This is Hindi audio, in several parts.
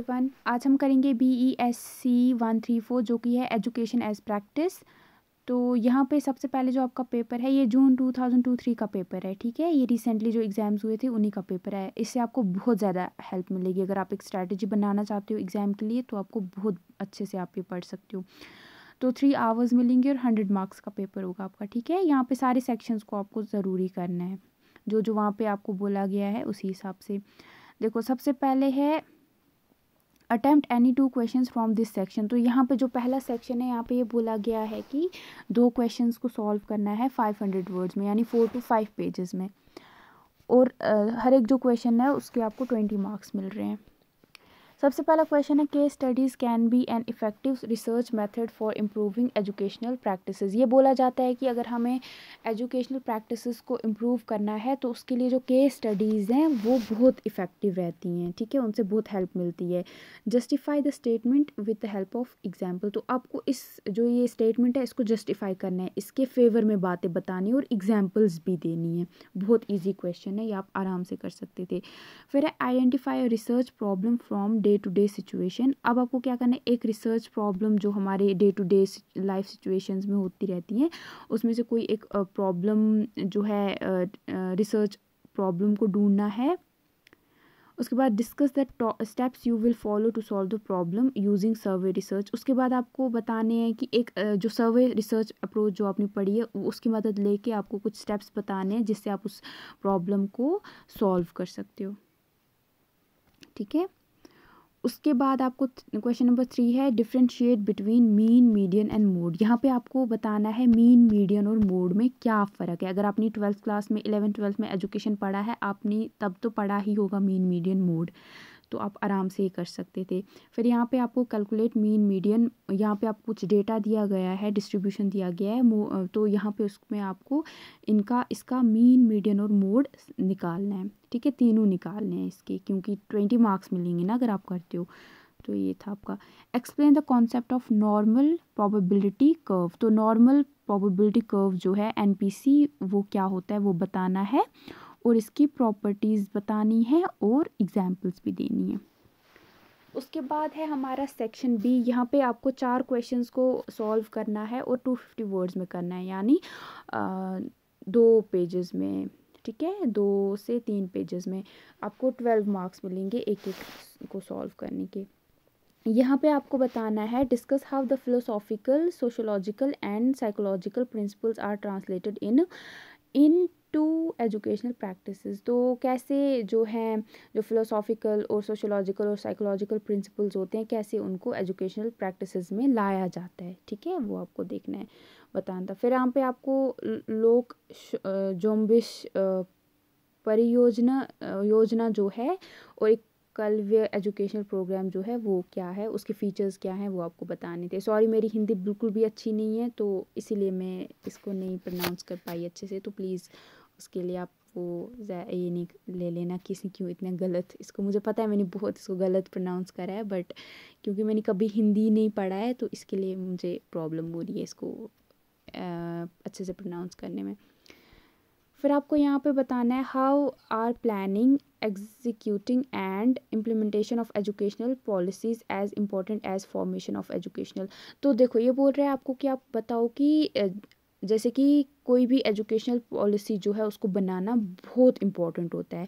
एवरीवन, आज हम करेंगे BESC 134 जो कि है एजुकेशन एज प्रैक्टिस। तो यहाँ पे सबसे पहले जो आपका पेपर है ये जून 2023 का पेपर है, ठीक है। ये रिसेंटली जो एग्ज़ाम्स हुए थे उन्हीं का पेपर है। इससे आपको बहुत ज़्यादा हेल्प मिलेगी। अगर आप एक स्ट्रैटेजी बनाना चाहते हो एग्ज़ाम के लिए तो आपको बहुत अच्छे से आप ये पढ़ सकते हो। तो 3 आवर्स मिलेंगे और 100 मार्क्स का पेपर होगा आपका, ठीक है। यहाँ पे सारे सेक्शंस को आपको ज़रूरी करना है, जो जो वहाँ पे आपको बोला गया है उसी हिसाब से। देखो, सबसे पहले है attempt any 2 questions from this section. तो यहाँ पे जो पहला सेक्शन है यहाँ पे ये बोला गया है कि 2 क्वेश्चंस को सॉल्व करना है 500 वर्ड्स में, यानी 4 to 5 पेजेस में। और हर एक जो क्वेश्चन है उसके आपको 20 मार्क्स मिल रहे हैं। सबसे पहला क्वेश्चन है, case studies can be an effective research method for improving educational practices. ये बोला जाता है कि अगर हमें एजुकेशनल प्रैक्टिसेस को इम्प्रूव करना है तो उसके लिए जो केस स्टडीज़ हैं वो बहुत इफ़ेक्टिव रहती हैं, ठीक है। उनसे बहुत हेल्प मिलती है। Justify the statement with the help of example. तो आपको इस जो ये स्टेटमेंट है इसको जस्टिफाई करना है, इसके फेवर में बातें बतानी और एग्जाम्पल्स भी देनी है। बहुत ईजी क्वेश्चन है, ये आप आराम से कर सकते थे। फिर है, identify research problem from day to day situation. अब आपको क्या करना है, एक रिसर्च प्रॉब्लम जो हमारे day to day life situations में होती रहती हैं उसमें से कोई एक प्रॉब्लम जो है रिसर्च प्रॉब्लम को ढूंढना है। उसके बाद discuss the steps you will follow to solve the problem using survey research. उसके बाद आपको बताने हैं कि एक जो सर्वे रिसर्च अप्रोच जो आपने पढ़ी है उसकी मदद लेके आपको कुछ स्टेप्स बताने हैं जिससे आप उस प्रॉब्लम को सॉल्व कर सकते हो, ठीक है। उसके बाद आपको क्वेश्चन नंबर 3 है, differentiate between mean, median and mode. यहाँ पे आपको बताना है मीन, मीडियन और मोड में क्या फ़र्क है। अगर आपने 12th क्लास में 11th-12th में एजुकेशन पढ़ा है आपने, तब तो पढ़ा ही होगा मीन, मीडियन, मोड, तो आप आराम से ये कर सकते थे। फिर यहाँ पे आपको कैलकुलेट मीन, मीडियन, यहाँ पे आपको कुछ डेटा दिया गया है, डिस्ट्रीब्यूशन दिया गया है, तो यहाँ पे उसमें आपको इसका मीन, मीडियन और मोड निकालना है, ठीक है। तीनों निकालने हैं इसके, क्योंकि 20 मार्क्स मिलेंगे ना अगर आप करते हो। तो ये था आपका। Explain the concept of normal probability curve. तो नॉर्मल प्रोबेबिलिटी कर्व जो है NPC, वो क्या होता है वो बताना है और इसकी प्रॉपर्टीज़ बतानी है और एग्जाम्पल्स भी देनी है। उसके बाद है हमारा सेक्शन B। यहाँ पे आपको 4 क्वेश्चंस को सॉल्व करना है और 250 वर्ड्स में करना है, यानी 2 पेजेस में, ठीक है। 2 से 3 पेजेस में आपको 12 मार्क्स मिलेंगे एक एक को सॉल्व करने के। यहाँ पे आपको बताना है, discuss how the philosophical, sociological and psychological principles are translated into educational practices. तो कैसे जो हैं जो फिलोसॉफिकल और सोशोलॉजिकल और साइकोलॉजिकल प्रिंसिपल्स होते हैं कैसे उनको एजुकेशनल प्रैक्टिसेस में लाया जाता है, ठीक है, वो आपको देखना है, बताना था। फिर यहाँ पे आपको लोक जोम्बिश परियोजना योजना जो है और एक कलव्य एजुकेशनल प्रोग्राम जो है वो क्या है, उसके फीचर्स क्या हैं वो आपको बताने थे। सॉरी, मेरी हिंदी बिल्कुल भी अच्छी नहीं है तो इसीलिए मैं इसको नहीं प्रोनाउंस कर पाई अच्छे से, तो प्लीज़ उसके लिए आप वो ये नहीं ले लेना किसी क्यों इतना गलत। इसको मुझे पता है मैंने बहुत इसको गलत प्रोनाउंस करा है, बट क्योंकि मैंने कभी हिंदी नहीं पढ़ा है तो इसके लिए मुझे प्रॉब्लम हो रही है इसको अच्छे से प्रोनाउंस करने में। फिर आपको यहाँ पे बताना है, how are planning, executing and implementation of educational policies as important as formation of educational. तो देखो, ये बोल रहे हैं आपको कि आप बताओ कि जैसे कि कोई भी एजुकेशनल पॉलिसी जो है उसको बनाना बहुत इम्पोर्टेंट होता है,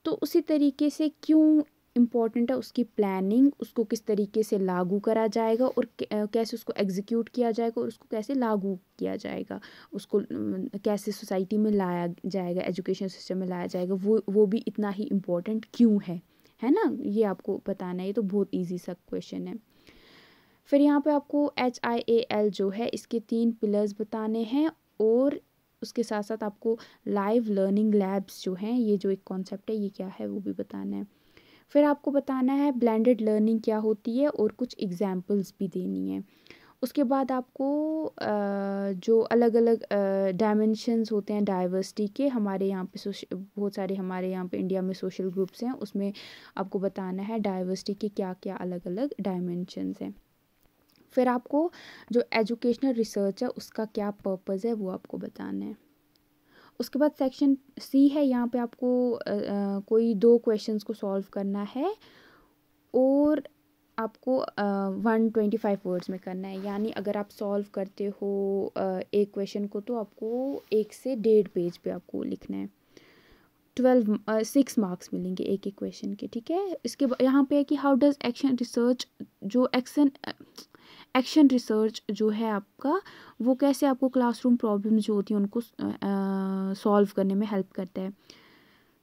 तो उसी तरीके से क्यों इम्पॉर्टेंट है उसकी प्लानिंग, उसको किस तरीके से लागू करा जाएगा और कैसे उसको एग्जीक्यूट किया जाएगा और उसको कैसे लागू किया जाएगा, उसको कैसे सोसाइटी में लाया जाएगा, एजुकेशन सिस्टम में लाया जाएगा, वो भी इतना ही इम्पोर्टेंट क्यों है ना, ये आपको बताना है। ये तो बहुत ईजी सा क्वेश्चन है। फिर यहाँ पे आपको HIAL जो है इसके 3 पिलर्स बताने हैं और उसके साथ साथ आपको लाइव लर्निंग लैब्स जो हैं, ये जो एक कॉन्सेप्ट है ये क्या है वो भी बताना है। फिर आपको बताना है ब्लेंडेड लर्निंग क्या होती है और कुछ एग्जाम्पल्स भी देनी है। उसके बाद आपको जो अलग अलग डायमेंशंस होते हैं डाइवर्सिटी के, हमारे यहाँ पे बहुत सारे हमारे यहाँ पे इंडिया में सोशल ग्रुप्स हैं, उसमें आपको बताना है डाइवर्सिटी के क्या क्या अलग अलग डायमेंशंस हैं। फिर आपको जो एजुकेशनल रिसर्च है उसका क्या पर्पज़ है वो आपको बताना है। उसके बाद सेक्शन C है, यहाँ पे आपको कोई 2 क्वेश्चंस को सॉल्व करना है और आपको 125 वर्ड्स में करना है, यानी अगर आप सॉल्व करते हो एक क्वेश्चन को तो आपको 1 से 1.5 पेज पे आपको लिखना है। 6 मार्क्स मिलेंगे एक एक क्वेश्चन के, ठीक है। इसके यहाँ पे है कि हाउ डज एक्शन रिसर्च, जो एक्शन रिसर्च जो है आपका, वो कैसे आपको क्लासरूम प्रॉब्लम्स जो होती हैं उनको सॉल्व करने में हेल्प करता है।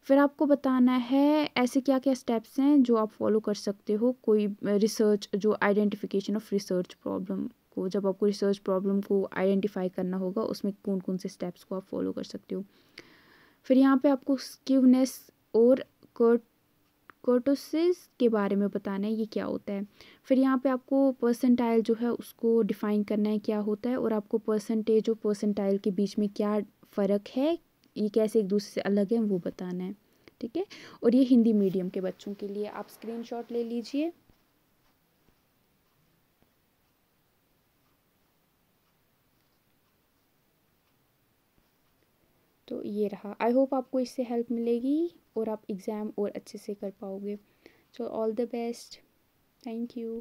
फिर आपको बताना है ऐसे क्या क्या स्टेप्स हैं जो आप फॉलो कर सकते हो कोई रिसर्च, जो आइडेंटिफिकेशन ऑफ रिसर्च प्रॉब्लम को, जब आपको रिसर्च प्रॉब्लम को आइडेंटिफाई करना होगा उसमें कौन कौन से स्टेप्स को आप फॉलो कर सकते हो। फिर यहाँ पे आपको स्क्यूनेस और कर्टोसिस के बारे में बताना है ये क्या होता है। फिर यहाँ पे आपको परसेंटाइल जो है उसको डिफाइन करना है क्या होता है, और आपको परसेंटेज और परसेंटाइल के बीच में क्या फ़र्क है, ये कैसे एक दूसरे से अलग है, वो बताना है, ठीक है। और ये हिंदी मीडियम के बच्चों के लिए, आप स्क्रीनशॉट ले लीजिए। तो ये रहा, आई होप आपको इससे हेल्प मिलेगी और आप एग्ज़ाम और अच्छे से कर पाओगे। So all the best, thank you.